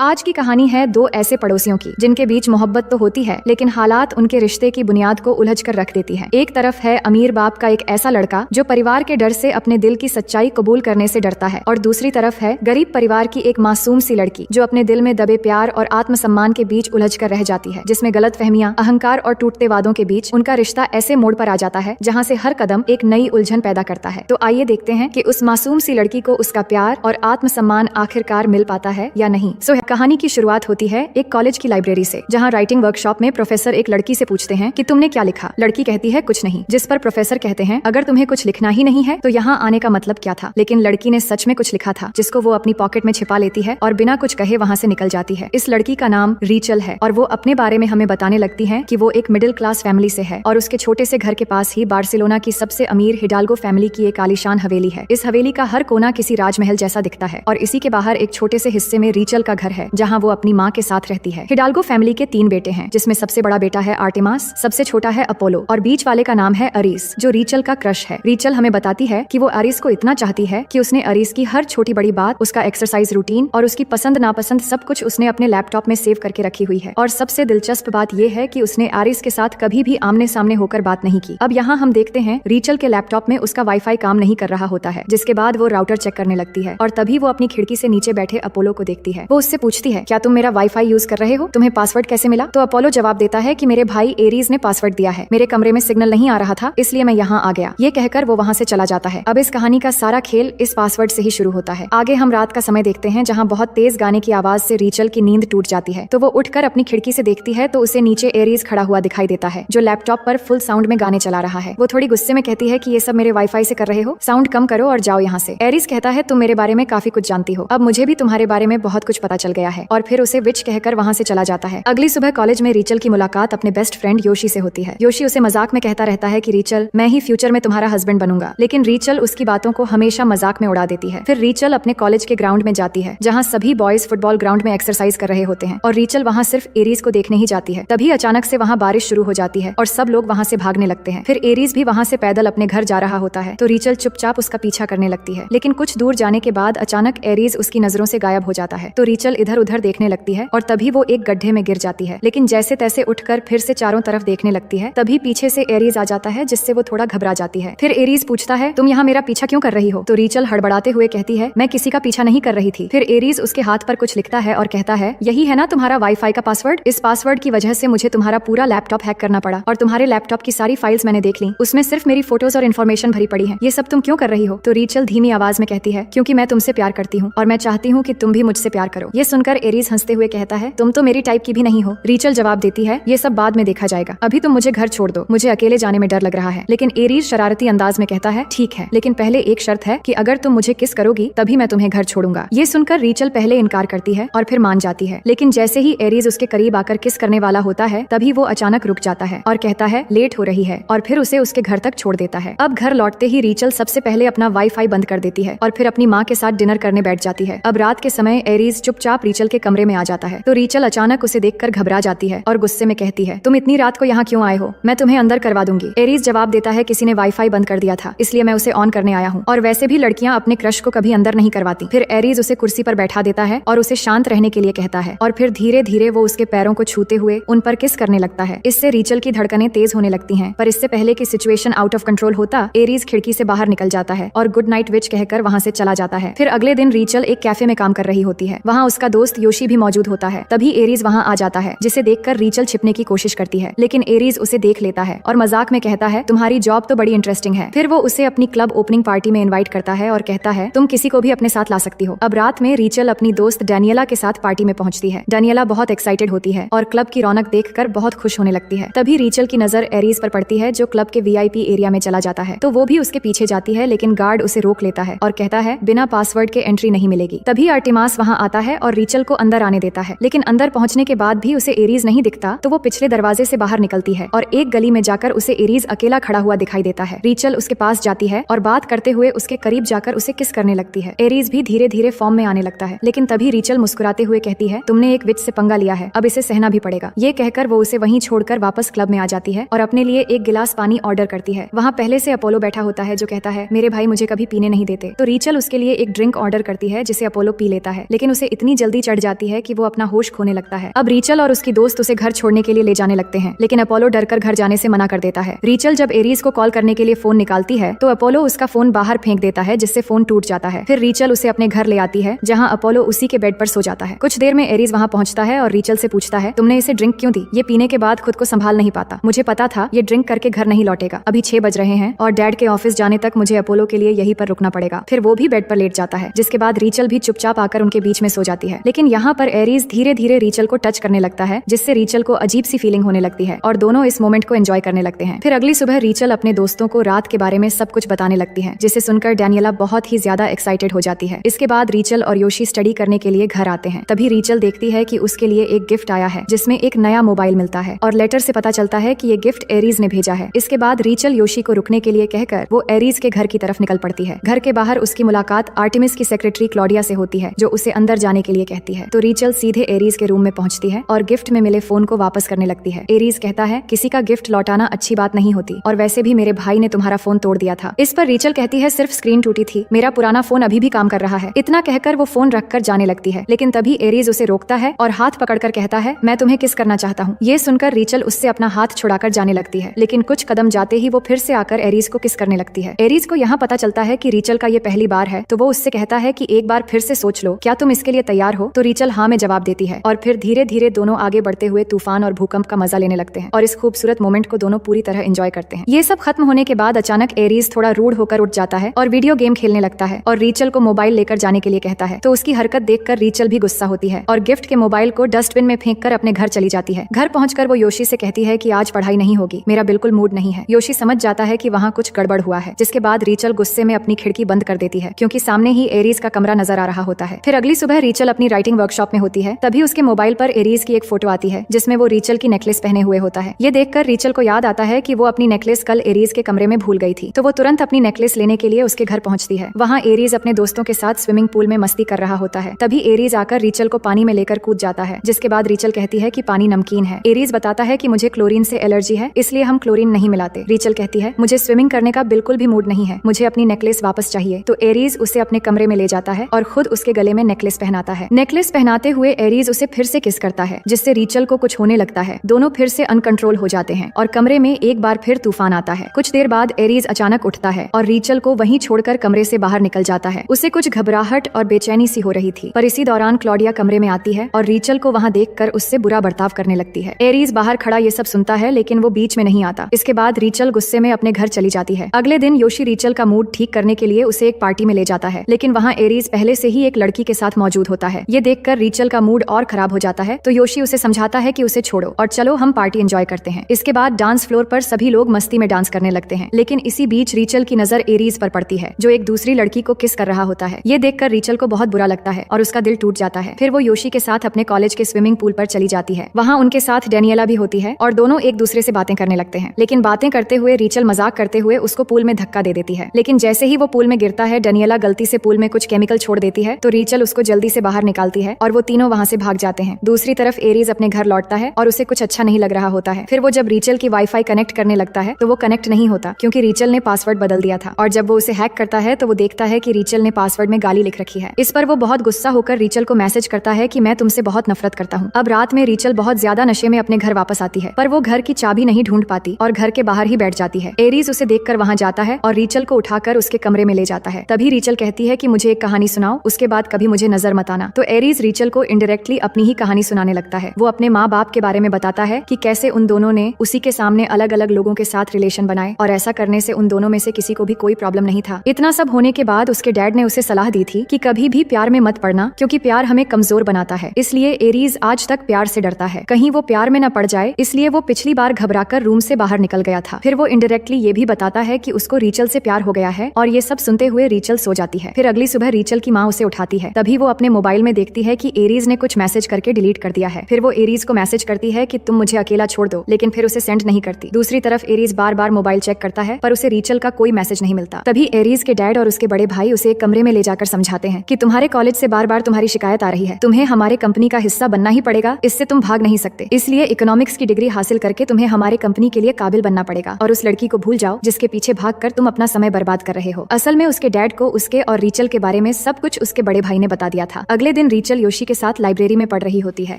आज की कहानी है दो ऐसे पड़ोसियों की जिनके बीच मोहब्बत तो होती है लेकिन हालात उनके रिश्ते की बुनियाद को उलझ कर रख देती है। एक तरफ है अमीर बाप का एक ऐसा लड़का जो परिवार के डर से अपने दिल की सच्चाई कबूल करने से डरता है, और दूसरी तरफ है गरीब परिवार की एक मासूम सी लड़की जो अपने दिल में दबे प्यार और आत्मसम्मान के बीच उलझ कर रह जाती है, जिसमें गलतफहमियां, अहंकार और टूटते वादों के बीच उनका रिश्ता ऐसे मोड़ पर आ जाता है जहाँ से हर कदम एक नई उलझन पैदा करता है। तो आइए देखते हैं कि उस मासूम सी लड़की को उसका प्यार और आत्मसम्मान आखिरकार मिल पाता है या नहीं। कहानी की शुरुआत होती है एक कॉलेज की लाइब्रेरी से, जहां राइटिंग वर्कशॉप में प्रोफेसर एक लड़की से पूछते हैं कि तुमने क्या लिखा। लड़की कहती है कुछ नहीं, जिस पर प्रोफेसर कहते हैं अगर तुम्हें कुछ लिखना ही नहीं है तो यहाँ आने का मतलब क्या था। लेकिन लड़की ने सच में कुछ लिखा था, जिसको वो अपनी पॉकेट में छिपा लेती है और बिना कुछ कहे वहाँ से निकल जाती है। इस लड़की का नाम रीचल है और वो अपने बारे में हमें बताने लगती है कि वो एक मिडिल क्लास फैमिली से है और उसके छोटे से घर के पास ही बार्सिलोना की सबसे अमीर हिडाल्गो फैमिली की एक आलीशान हवेली है। इस हवेली का हर कोना किसी राजमहल जैसा दिखता है और इसी के बाहर एक छोटे से हिस्से में रीचल का घर है, जहाँ वो अपनी माँ के साथ रहती है। हिडाल्गो फैमिली के 3 बेटे हैं, जिसमें सबसे बड़ा बेटा है आर्टेमास, सबसे छोटा है अपोलो और बीच वाले का नाम है अरीस, जो रीचल का क्रश है। रीचल हमें बताती है कि वो अरीस को इतना चाहती है कि उसने अरीस की हर छोटी बड़ी बात, उसका एक्सरसाइज रूटीन और उसकी पसंद नापसंद सब कुछ उसने अपने लैपटॉप में सेव करके रखी हुई है। और सबसे दिलचस्प बात यह है कि उसने अरीस के साथ कभी भी आमने सामने होकर बात नहीं की। अब यहाँ हम देखते हैं रीचल के लैपटॉप में उसका वाईफाई काम नहीं कर रहा होता है, जिसके बाद वो राउटर चेक करने लगती है और तभी वो अपनी खिड़की से नीचे बैठे अपोलो को देखती है। वो उससे पूछती है, क्या तुम मेरा वाईफाई यूज कर रहे हो? तुम्हें पासवर्ड कैसे मिला? तो अपोलो जवाब देता है कि मेरे भाई एरीज ने पासवर्ड दिया है, मेरे कमरे में सिग्नल नहीं आ रहा था इसलिए मैं यहाँ आ गया। ये कहकर वो वहाँ से चला जाता है। अब इस कहानी का सारा खेल इस पासवर्ड से ही शुरू होता है। आगे हम रात का समय देखते हैं, जहाँ बहुत तेज गाने की आवाज से रीचल की नींद टूट जाती है। तो वो उठकर अपनी खिड़की से देखती है तो उसे नीचे एरीज खड़ा हुआ दिखाई देता है, जो लैपटॉप पर फुल साउंड में गाने चला रहा है। वो थोड़ी गुस्से में कहती है कि ये सब मेरे वाईफाई से कर रहे हो, साउंड कम करो और जाओ यहाँ से। एरीज कहता है तुम मेरे बारे में काफी कुछ जानती हो, अब मुझे भी तुम्हारे बारे में बहुत कुछ पता चल गया है, और फिर उसे विच कहकर वहाँ से चला जाता है। अगली सुबह कॉलेज में रीचल की मुलाकात अपने बेस्ट फ्रेंड योशी से होती है। योशी उसे मजाक में कहता रहता है कि रीचल, मैं ही फ्यूचर में तुम्हारा हस्बैंड बनूंगा, लेकिन रीचल उसकी बातों को हमेशा मजाक में उड़ा देती है। फिर रीचल अपने कॉलेज के ग्राउंड में जाती है, जहाँ सभी बॉयज फुटबॉल ग्राउंड में एक्सरसाइज कर रहे होते हैं और रीचल वहाँ सिर्फ एरीज को देखने ही जाती है। तभी अचानक से वहाँ बारिश शुरू हो जाती है और सब लोग वहाँ से भागने लगते हैं। फिर एरीज भी वहाँ से पैदल अपने घर जा रहा होता है, तो रीचल चुपचाप उसका पीछा करने लगती है। लेकिन कुछ दूर जाने के बाद अचानक एरीज उसकी नजरों से गायब हो जाता है, तो रीचल इधर उधर देखने लगती है और तभी वो एक गड्ढे में गिर जाती है। लेकिन जैसे तैसे उठकर फिर से चारों तरफ देखने लगती है, तभी पीछे से एरीज आ जाता है, जिससे वो थोड़ा घबरा जाती है। फिर एरीज पूछता है तुम यहाँ मेरा पीछा क्यों कर रही हो? तो रीचल हड़बड़ाते हुए कहती है मैं किसी का पीछा नहीं कर रही थी। फिर एरीज उसके हाथ पर कुछ लिखता है और कहता है यही है ना तुम्हारा वाईफाई का पासवर्ड? इस पासवर्ड की वजह से मुझे तुम्हारा पूरा लैपटॉप हैक करना पड़ा और तुम्हारे लैपटॉप की सारी फाइल्स मैंने देख ली, उसमें सिर्फ मेरी फोटोज और इन्फॉर्मेशन भरी पड़ी है। ये सब तुम क्यों कर रही हो? तो रीचल धीमी आवाज में कहती है क्योंकि मैं तुमसे प्यार करती हूँ और मैं चाहती हूँ कि तुम भी मुझसे प्यार करो। ये सुनकर एरीज हंसते हुए कहता है तुम तो मेरी टाइप की भी नहीं हो। रीचल जवाब देती है ये सब बाद में देखा जाएगा, अभी तुम मुझे घर छोड़ दो, मुझे अकेले जाने में डर लग रहा है। लेकिन एरीज शरारती अंदाज में कहता है ठीक है, लेकिन पहले एक शर्त है कि अगर तुम मुझे किस करोगी तभी मैं तुम्हें घर छोड़ूंगा। ये सुनकर रीचल पहले इनकार करती है और फिर मान जाती है, लेकिन जैसे ही एरीज उसके करीब आकर किस करने वाला होता है तभी वो अचानक रुक जाता है और कहता है लेट हो रही है, और फिर उसे उसके घर तक छोड़ देता है। अब घर लौटते ही रीचल सबसे पहले अपना वाईफाई बंद कर देती है और फिर अपनी माँ के साथ डिनर करने बैठ जाती है। अब रात के समय एरीज चुपचाप रीचल के कमरे में आ जाता है, तो रीचल अचानक उसे देखकर घबरा जाती है और गुस्से में कहती है तुम इतनी रात को यहाँ क्यों आए हो? मैं तुम्हें अंदर करवा दूंगी। एरीज जवाब देता है किसी ने वाईफाई बंद कर दिया था, इसलिए मैं उसे ऑन करने आया हूँ, और वैसे भी लड़कियां अपने क्रश को कभी अंदर नहीं करवाती। फिर एरीज उसे कुर्सी पर बैठा देता है और उसे शांत रहने के लिए कहता है और फिर धीरे धीरे वो उसके पैरों को छूते हुए उन पर किस करने लगता है। इससे रीचल की धड़कनें तेज होने लगती हैं, पर इससे पहले कि सिचुएशन आउट ऑफ कंट्रोल होता, एरीज खिड़की से बाहर निकल जाता है और गुड नाइट विच कहकर वहाँ से चला जाता है। फिर अगले दिन रीचल एक कैफे में काम कर रही होती है, वहाँ उसका दोस्त योशी भी मौजूद होता है। तभी एरीज वहाँ आ जाता है, जिसे देखकर रीचल छिपने की कोशिश करती है, लेकिन एरीज उसे देख लेता है और मजाक में कहता है तुम्हारी जॉब तो बड़ी इंटरेस्टिंग है। फिर वो उसे अपनी क्लब ओपनिंग पार्टी में इनवाइट करता है और कहता है तुम किसी को भी अपने साथ ला सकती हो। अब रात में रीचल अपनी दोस्त डैनियला के साथ पार्टी में पहुंचती है। डैनियला बहुत एक्साइटेड होती है और क्लब की रौनक देखकर बहुत खुश होने लगती है। तभी रीचल की नजर एरीज पर पड़ती है, जो क्लब के वीआईपी एरिया में चला जाता है, तो वो भी उसके पीछे जाती है, लेकिन गार्ड उसे रोक लेता है और कहता है बिना पासवर्ड के एंट्री नहीं मिलेगी। तभी आर्टेमास वहाँ आता है और रीचल को अंदर आने देता है, लेकिन अंदर पहुंचने के बाद भी उसे एरीज नहीं दिखता, तो वो पिछले दरवाजे से बाहर निकलती है और एक गली में जाकर उसे एरीज अकेला खड़ा हुआ दिखाई देता है। रीचल उसके पास जाती है और बात करते हुए उसके करीब जाकर उसे किस करने लगती है। एरीज भी धीरे धीरे फॉर्म में आने लगता है, लेकिन तभी रीचल मुस्कुराते हुए कहती है तुमने एक विच से पंगा लिया है, अब इसे सहना भी पड़ेगा। ये कहकर वो उसे वहीं छोड़कर वापस क्लब में आ जाती है और अपने लिए एक गिलास पानी ऑर्डर करती है। वहाँ पहले से अपोलो बैठा होता है, जो कहता है मेरे भाई मुझे कभी पीने नहीं देते, तो रीचल उसके लिए एक ड्रिंक ऑर्डर करती है जिसे अपोलो पी लेता है, लेकिन उसे इतनी जल्दी चढ़ जाती है कि वो अपना होश खोने लगता है। अब रीचल और उसकी दोस्त उसे घर छोड़ने के लिए ले जाने लगते हैं, लेकिन अपोलो डरकर घर जाने से मना कर देता है। रीचल जब एरीज को कॉल करने के लिए फोन निकालती है तो अपोलो उसका फोन बाहर फेंक देता है, जिससे फोन टूट जाता है। फिर रीचल उसे अपने घर ले आती है, जहाँ अपोलो उसी के बेड पर सो जाता है। कुछ देर में एरीज वहाँ पहुँचता है और रीचल से पूछता है, तुमने इसे ड्रिंक क्यों दी? ये पीने के बाद खुद को संभाल नहीं पाता। मुझे पता था ये ड्रिंक करके घर नहीं लौटेगा। अभी 6 बज रहे हैं और डैड के ऑफिस जाने तक मुझे अपोलो के लिए यहीं पर रुकना पड़ेगा। फिर वो भी बेड पर लेट जाता है, जिसके बाद रीचल भी चुपचाप आकर उनके बीच में सो जाती है। लेकिन यहाँ पर एरीज धीरे धीरे रीचल को टच करने लगता है, जिससे रीचल को अजीब सी फीलिंग होने लगती है और दोनों इस मोमेंट को एंजॉय करने लगते हैं। फिर अगली सुबह रीचल अपने दोस्तों को रात के बारे में सब कुछ बताने लगती है, जिसे सुनकर डैनियला बहुत ही ज्यादा एक्साइटेड हो जाती है। इसके बाद रीचल और योशी स्टडी करने के लिए घर आते हैं। तभी रीचल देखती है कि उसके लिए एक गिफ्ट आया है, जिसमें एक नया मोबाइल मिलता है और लेटर से पता चलता है कि ये गिफ्ट एरीज ने भेजा है। इसके बाद रीचल योशी को रुकने के लिए कहकर वो एरीज के घर की तरफ निकल पड़ती है। घर के बाहर उसकी मुलाकात आर्टेमिस की सेक्रेटरी क्लॉडिया से होती है, जो उसे अंदर जाने के लिए कहती है। तो रीचल सीधे एरीज के रूम में पहुंचती है और गिफ्ट में मिले फोन को वापस करने लगती है। एरीज कहता है, किसी का गिफ्ट लौटाना अच्छी बात नहीं होती और वैसे भी मेरे भाई ने तुम्हारा फोन तोड़ दिया था। इस पर रीचल कहती है, सिर्फ स्क्रीन टूटी थी, मेरा पुराना फोन अभी भी काम कर रहा है। इतना कहकर वो फोन रखकर जाने लगती है, लेकिन तभी एरीज उसे रोकता है और हाथ पकड़कर कहता है, मैं तुम्हें किस करना चाहता हूँ। ये सुनकर रीचल उससे अपना हाथ छुड़ाकर जाने लगती है, लेकिन कुछ कदम जाते ही वो फिर से आकर एरीज को किस करने लगती है। एरीज को यहाँ पता चलता है कि रीचल का ये पहली बार है, तो वो उससे कहता है कि एक बार फिर से सोच लो, क्या तुम इसके लिए तैयार हो? तो रीचल हाँ में जवाब देती है और फिर धीरे धीरे दोनों आगे बढ़ते हुए तूफान और भूकंप का मजा लेने लगते हैं और इस खूबसूरत मोमेंट को दोनों पूरी तरह एंजॉय करते हैं। ये सब खत्म होने के बाद अचानक एरीज थोड़ा रूड होकर उठ जाता है और वीडियो गेम खेलने लगता है और रीचल को मोबाइल लेकर जाने के लिए कहता है। तो उसकी हरकत देखकर रीचल भी गुस्सा होती है और गिफ्ट के मोबाइल को डस्टबिन में फेंककर अपने घर चली जाती है। घर पहुंचकर वो योशी से कहती है कि आज पढ़ाई नहीं होगी, मेरा बिल्कुल मूड नहीं है। योशी समझ जाता है कि वहाँ कुछ गड़बड़ हुआ है, जिसके बाद रीचल गुस्से में अपनी खिड़की बंद कर देती है, क्योंकि सामने ही एरीज का कमरा नजर आ रहा होता है। फिर अगली सुबह रीचल अपनी राइटिंग वर्कशॉप में होती है, तभी उसके मोबाइल पर एरीज की एक फोटो आती है, जिसमें वो रीचल की नेकलेस पहने हुए होता है। ये देखकर रीचल को याद आता है कि वो अपनी नेकलेस कल एरीज के कमरे में भूल गई थी, तो वो तुरंत अपनी नेकलेस लेने के लिए उसके घर पहुंचती है। वहाँ एरीज अपने दोस्तों के साथ स्विमिंग पूल में मस्ती कर रहा होता है। तभी एरीज आकर रीचल को पानी में लेकर कूद जाता है, जिसके बाद रीचल कहती है कि पानी नमकीन है। एरीज बताता है कि मुझे क्लोरीन से एलर्जी है, इसलिए हम क्लोरीन नहीं मिलाते। रीचल कहती है, मुझे स्विमिंग करने का बिल्कुल भी मूड नहीं है, मुझे अपनी नेकलेस वापस चाहिए। तो एरीज उसे अपने कमरे में ले जाता है और खुद उसके गले में नेकलेस पहनाता है। नेकलेस पहनाते हुए एरीज उसे फिर से किस करता है, जिससे रीचल को कुछ होने लगता है। दोनों फिर से अनकंट्रोल हो जाते हैं और कमरे में एक बार फिर तूफान आता है। कुछ देर बाद एरीज अचानक उठता है और रीचल को वहीं छोड़कर कमरे से बाहर निकल जाता है। उसे कुछ घबराहट और बेचैनी सी हो रही थी, पर इसी दौरान क्लॉडिया कमरे में आती है और रीचल को वहाँ देखकर उससे बुरा बर्ताव करने लगती है। एरीज बाहर खड़ा ये सब सुनता है, लेकिन वो बीच में नहीं आता। इसके बाद रीचल गुस्से में अपने घर चली जाती है। अगले दिन योशी रीचल का मूड ठीक करने के लिए उसे एक पार्टी में ले जाता है, लेकिन वहाँ एरीज पहले से ही एक लड़की के साथ मौजूद होता है। ये देखकर रीचल का मूड और खराब हो जाता है, तो योशी उसे समझाता है कि उसे छोड़ो और चलो हम पार्टी एंजॉय करते हैं। इसके बाद डांस फ्लोर पर सभी लोग मस्ती में डांस करने लगते हैं, लेकिन इसी बीच रीचल की नजर एरीज पर पड़ती है, जो एक दूसरी लड़की को किस कर रहा होता है। ये देखकर रीचल को बहुत बुरा लगता है और उसका दिल टूट जाता है। फिर वो योशी के साथ अपने कॉलेज के स्विमिंग पूल पर चली जाती है। वहाँ उनके साथ डैनियला भी होती है और दोनों एक दूसरे से बातें करने लगते हैं, लेकिन बातें करते हुए रीचल मजाक करते हुए उसको पूल में धक्का दे देती है। लेकिन जैसे ही वो पूल में गिरता है, डैनियला गलती से पूल में कुछ केमिकल छोड़ देती है, तो रीचल उसको जल्दी से बाहर निकालती है और वो तीनों वहाँ से भाग जाते हैं। दूसरी तरफ एरीज अपने घर लौटता है और उसे कुछ अच्छा नहीं लग रहा होता है। फिर वो जब रीचल की वाईफाई कनेक्ट करने लगता है, तो वो कनेक्ट नहीं होता, क्योंकि रीचल ने पासवर्ड बदल दिया था। और जब वो उसे हैक करता है, तो वो देखता है कि रीचल ने पासवर्ड में गाली लिख रखी है। इस पर वो बहुत गुस्सा होकर रीचल को मैसेज करता है कि मैं तुमसे बहुत नफरत करता हूँ। अब रात में रीचल बहुत ज्यादा नशे में अपने घर वापस आती है, पर वो घर की चाबी नहीं ढूंढ पाती और घर के बाहर ही बैठ जाती है। एरीज उसे देखकर वहाँ जाता है और रीचल को उठाकर उसके कमरे में ले जाता है। तभी रीचल कहती है कि मुझे एक कहानी सुनाओ, उसके बाद कभी मुझे नजर मत आना। तो एरीज रीचल को इनडायरेक्टली अपनी ही कहानी सुनाने लगता है। वो अपने माँ बाप के बारे में बताता है कि कैसे उन दोनों ने उसी के सामने अलग अलग लोगों के साथ रिलेशन बनाए और ऐसा करने से उन दोनों में से किसी को भी कोई प्रॉब्लम नहीं था। इतना सब होने के बाद उसके डैड ने उसे सलाह दी थी कि कभी भी प्यार में मत पड़ना, क्योंकि प्यार हमें कमजोर बनाता है। इसलिए एरीज आज तक प्यार से डरता है, कहीं वो प्यार में न पड़ जाए, इसलिए वो पिछली बार घबराकर रूम से बाहर निकल गया था। फिर वो इनडायरेक्टली ये भी बताता है कि उसको रीचल से प्यार हो गया है और ये सब सुनते हुए रीचल सो जाती है। फिर अगली सुबह रीचल की माँ उसे उठाती है, तभी वो अपने मोबाइल में देखती है कि एरीज ने कुछ मैसेज करके डिलीट कर दिया है। फिर वो एरीज को मैसेज करती है कि तुम मुझे अकेला छोड़ दो, लेकिन फिर उसे सेंड नहीं करती। दूसरी तरफ एरीज बार बार मोबाइल चेक करता है, पर उसे रीचल का कोई मैसेज नहीं मिलता। तभी एरीज के डैड और उसके बड़े भाई उसे एक कमरे में ले जाकर समझाते हैं कि तुम्हारे कॉलेज से बार बार तुम्हारी शिकायत आ रही है, तुम्हें हमारे कंपनी का हिस्सा बनना ही पड़ेगा, इससे तुम भाग नहीं सकते। इसलिए इकोनॉमिक्स की डिग्री हासिल करके तुम्हें हमारे कंपनी के लिए काबिल बनना पड़ेगा और उस लड़की को भूल जाओ जिसके पीछे भागकर तुम अपना समय बर्बाद कर रहे हो। असल में उसके डैड को उसके और रीचल के बारे में सब कुछ उसके बड़े भाई ने बता दिया था। अगले दिन रीचल योशी के साथ लाइब्रेरी में पढ़ रही होती है।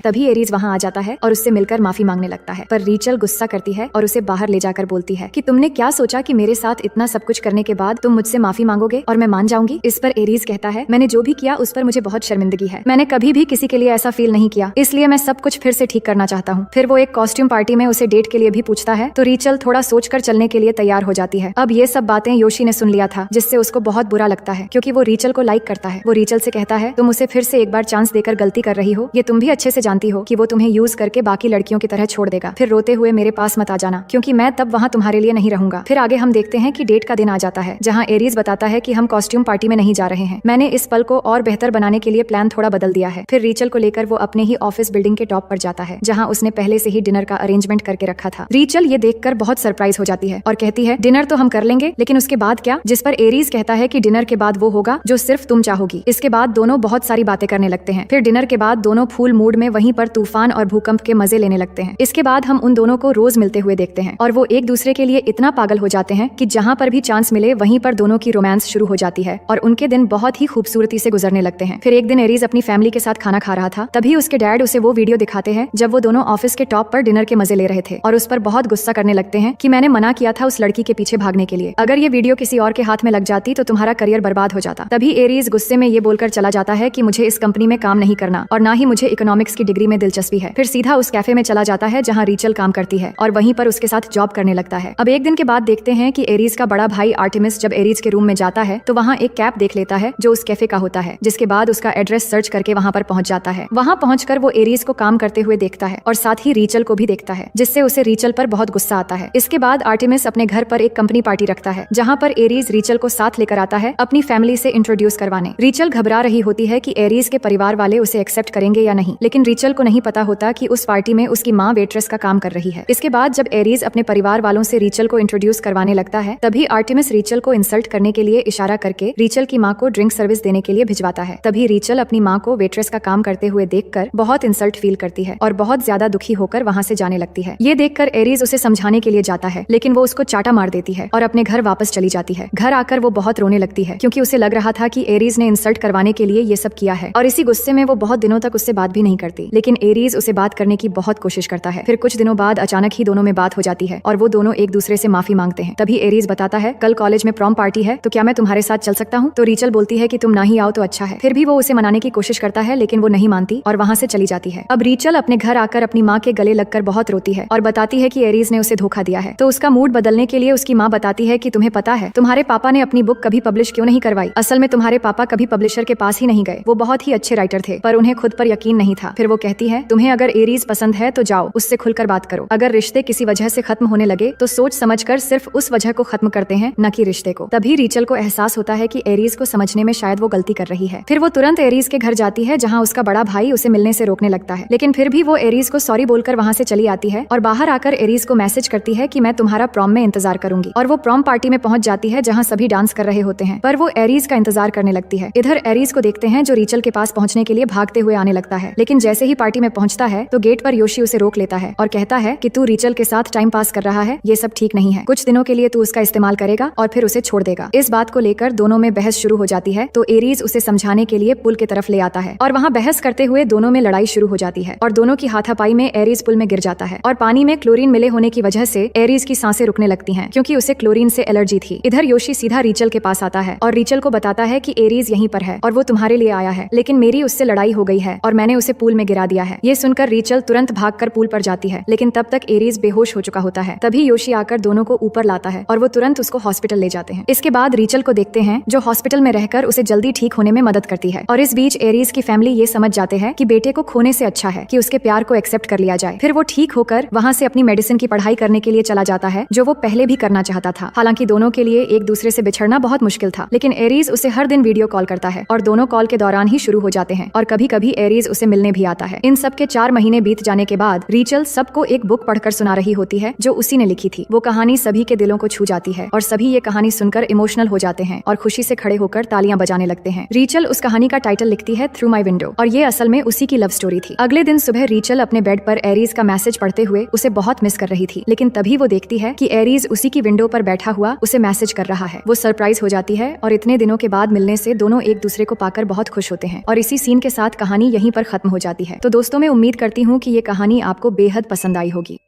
तभी एरीज वहाँ आ जाता है और उससे मिलकर माफी मांगने लगता है, पर रीचल गुस्सा करती है और उसे बाहर ले जाकर बोलती है कि तुमने क्या सोचा कि मेरे साथ इतना सब कुछ करने के बाद तुम मुझसे माफी मांगोगे और मैं मान जाऊंगी। इस पर एरीज कहता है, मैंने जो भी किया उस पर मुझे बहुत शर्मिंदगी है। मैंने कभी भी किसी के लिए ऐसा फील नहीं किया, इसलिए मैं सब कुछ फिर से ठीक करना चाहता हूँ। फिर वो एक कॉस्ट्यूम पार्टी में उसे डेट के लिए भी पूछता है, तो रीचल थोड़ा सोचकर चलने के लिए तैयार हो जाती है। अब ये सब बातें योशी ने सुन लिया था, जिससे उसको बहुत बुरा लगता है क्योंकि वो रीचल को लाइक करता है। वो रीचल से कहता है, तुम उसे फिर से एक बार चांस देकर गलती कर रही हो। ये तुम भी अच्छे से जानती हो कि वो तुम्हें यूज करके बाकी लड़कियों की तरह छोड़ देगा। फिर रोते हुए मेरे पास मत आ जाना, क्योंकि मैं तब वहाँ तुम्हारे लिए नहीं रहूंगा। फिर आगे हम देखते हैं कि डेट का दिन आ जाता है, जहाँ एरीज बताता है कि हम कॉस्ट्यूम पार्टी में नहीं जा रहे हैं। मैंने इस पल को और बेहतर बनाने के लिए प्लान थोड़ा बदल दिया है। फिर रीचल को लेकर वो अपने ही ऑफिस बिल्डिंग के टॉप पर जाता है, जहाँ उसने पहले से ही डिनर का अरेंजमेंट करके रखा था। रीचल ये देखकर बहुत सरप्राइज हो जाती है और कहती है, डिनर तो हम कर लेंगे, लेकिन उसके बाद क्या? जिस पर एरीज कहता है कि डिनर के बाद वो होगा जो सिर्फ तुम चाहोगी। इसके बाद दोनों बहुत सारी बातें करने लगते हैं। फिर डिनर के बाद दोनों फूल मूड में वहीं पर तूफान और भूकंप के मजे लेने लगते हैं। इसके बाद हम उन दोनों को रोज मिलते हुए देखते हैं और वो एक दूसरे के लिए इतना पागल हो जाते हैं कि जहाँ पर भी चांस मिले वहीं पर दोनों की रोमांस शुरू हो जाती है और उनके दिन बहुत ही खूबसूरती से गुजरने लगते हैं। फिर एक दिन एरीज अपनी फैमिली के साथ खाना खा रहा था, तभी उसके डैड उसे वो वीडियो दिखाते हैं जब वो दोनों ऑफिस के टॉप पर डिनर के मजे ले रहे थे और उस पर बहुत गुस्सा करने लगते हैं कि मैंने मना किया था उस लड़की के पीछे भागने के लिए। अगर ये वीडियो किसी और के हाथ में लग जाती तो तुम्हारा करियर बर्बाद हो जाता। तभी एरीज गुस्से में ये बोलकर चला जाता है कि मुझे इस कंपनी में काम नहीं करना और ना ही मुझे इकोनॉमिक्स की डिग्री में दिलचस्पी है। फिर सीधा उस कैफे में चला जाता है जहाँ रीचल काम करती है और वहीं पर उसके साथ जॉब करने लगता है। अब एक दिन के बाद देखते हैं कि एरीज का बड़ा भाई आर्टेमिस जब एरीज के रूम में जाता है तो वहाँ एक कैप देख लेता है जो उस कैफे का होता है, जिसके बाद उसका एड्रेस सर्च करके वहाँ पर पहुंच जाता है। वहाँ पहुंचकर वो एरीज को काम करते हुए देखता है और साथ ही रीचल को भी देखता है, जिससे उसे रीचल पर बहुत गुस्सा आता है। इसके बाद आर्टेमिस अपने घर पर एक कंपनी पार्टी रखता है, जहाँ पर एरीज रीचल को साथ लेकर आता है अपनी फैमिली से इंट्रोड्यूस करवाने। रीचल घबरा रही होती है कि एरीज के परिवार वाले उसे एक्सेप्ट करेंगे या नहीं, लेकिन रीचल को नहीं पता होता कि उस पार्टी में उसकी माँ वेट्रेस का काम कर रही है। इसके बाद जब एरीज अपने परिवार वालों से रीचल को इंट्रोड्यूस करवाने लगता है, तभी आर्टेमिस रीचल को इंसल्ट करने के लिए इशारा करके रीचल की माँ को ड्रिंक सर्विस देने के लिए भिजवाता है। तभी रीचल अपनी माँ को वेट्रेस का काम करते हुए देखकर बहुत इंसल्ट फील करती है और बहुत ज्यादा दुखी होकर वहाँ से जाने लगती है। ये देखकर एरीज उसे समझाने के लिए जाता है, लेकिन वो उसको चाटा मार देती है और अपने घर वापस चली जाती है। घर आकर वो बहुत रोने लगती है क्योंकि उसे लग रहा था कि एरीज ने इंसल्ट करवाने के लिए ये सब किया है और इसी गुस्से में वो बहुत दिनों तक उससे बात भी नहीं करती। लेकिन एरीज उसे बात करने की बहुत कोशिश करता है। फिर कुछ दिनों बाद अचानक ही दोनों में बात हो जाती है और वो दोनों एक दूसरे से माफी मांगते हैं। तभी एरीज बताता है, कल कॉलेज में प्रॉम पार्टी है, तो क्या मैं तुम्हारे साथ चल सकता हूँ? तो रीचल बोलती है कि तुम ना ही आओ तो अच्छा है। फिर भी वो उसे मनाने की कोशिश करता है, लेकिन वो नहीं मानती और वहाँ से चली जाती है। अब रीचल अपने घर आकर अपनी माँ के गले लगकर बहुत रोती है और बताती है कि एरीज ने उसे धोखा दिया है। तो उसका मूड बदलने के लिए उसकी माँ बताती है कि तुम्हें पता है तुम्हारे पापा ने अपनी बुक कभी पब्लिश क्यों नहीं करवाई? असल में तुम्हारे पापा कभी पब्लिशर के पास ही नहीं गए। वो बहुत ही अच्छे राइटर थे, पर उन्हें खुद पर यकीन नहीं था। फिर वो कहती है, तुम्हें अगर एरीज पसंद है तो जाओ, उससे खुलकर बात करो। अगर रिश्ते किसी वजह से खत्म होने लगे तो सोच समझकर सिर्फ उस वजह को खत्म करते हैं, न कि रिश्ते को। तभी रीचल को एहसास होता है कि एरीज को समझने में शायद वो गलती कर रही है। फिर वो तुरंत एरीज के घर जाती है, जहाँ उसका बड़ा भाई उसे मिलने से रोकने लगता है, लेकिन फिर भी वो एरीज को सॉरी बोलकर वहाँ से चली आती है और बाहर आकर एरीज को मैसेज करती है कि मैं तुम्हारा प्रॉम में इंतजार करूंगी। और वो प्रॉम पार्टी में पहुंच जाती है जहाँ सभी डांस कर रहे होते हैं, पर वो एरीज का इंतजार करने लगती है। इधर एरीज को देखते हैं जो रीचल के पास पहुंचने के लिए भागते हुए आने लगता है, लेकिन जैसे ही पार्टी में पहुंचता है तो गेट पर योशी उसे रोक लेता है और कहता है कि तू रीचल के साथ टाइम पास कर रहा है, ये सब ठीक नहीं है। कुछ दिनों के लिए तू उसका इस्तेमाल करेगा और फिर उसे छोड़ देगा। इस बात को लेकर दोनों में बहस शुरू हो जाती है, तो एरीज उसे समझाने के लिए पुल की तरफ ले आता है और वहाँ बहस करते हुए दोनों में लड़ाई शुरू हो जाती है और दोनों की हाथापाई में एरीज पुल में गिर जाता है और पानी में क्लोरीन मिले होने की वजह से एरीज की सांसें रुकने लगती हैं क्योंकि उसे क्लोरीन से एलर्जी थी। इधर योशी सीधा रीचल के पास आता है और रीचल को बताता है कि एरीज यहीं पर है और वो तुम्हारे लिए आया है, लेकिन मेरी उससे लड़ाई हो गई है और मैंने उसे पूल में गिरा दिया है। ये सुनकर रीचल तुरंत भागकर पूल पर जाती है, लेकिन तब तक एरीज बेहोश हो चुका होता है। तभी योशी आकर दोनों को ऊपर लाता है और वो तुरंत उसको हॉस्पिटल ले जाते हैं। इसके बाद रीचल को देखते हैं जो हॉस्पिटल में रहकर उसे जल्दी ठीक होने में मदद करती है और इस बीच एरीज की फैमिली ये समझ जाते हैं कि बेटे को खोने से अच्छा है कि उसके प्यार को एक्सेप्ट कर लिया जाए। फिर वो ठीक होकर वहाँ से अपनी मेडिसिन की पढ़ाई करने के लिए चला जाता है, जो वो पहले भी करना चाहता था। हालांकि दोनों के लिए एक दूसरे से बिछड़ना बहुत मुश्किल था, लेकिन एरीज उसे हर दिन वीडियो कॉल करता है और दोनों कॉल के दौरान ही शुरू हो जाते हैं और कभी कभी एरीज उसे मिलने भी आता है। इन सब के 4 महीने बीत जाने के बाद रीचल सबको एक बुक पढ़कर सुना रही होती है जो उसी ने लिखी थी। वो कहानी सभी के दिलों को छू जाती है और सभी ये कहानी सुनकर इमोशनल हो जाते हैं और खुशी से खड़े होकर तालियां बजाने लगते हैं। रीचल उस कहानी का टाइटल लिखती है थ्रू माई विंडो और ये असल में उसी की लव स्टोरी थी। अगले दिन सुबह रीचल अपने बेड पर एरीज का मैसेज पढ़ते हुए उसे बहुत मिस कर रही थी, लेकिन तभी वो देखती है कि एरीज उसी की विंडो पर बैठा हुआ उसे मैसेज कर रहा है। वो सरप्राइज हो जाती है और इतने दिनों के बाद मिलने से दोनों एक दूसरे को पाकर बहुत खुश होते हैं और इसी सीन के साथ कहानी यहीं पर खत्म हो जाती है। तो दोस्तों मैं उम्मीद करती हूँ कि ये कहानी आपको बेहद पसंद आई होगी।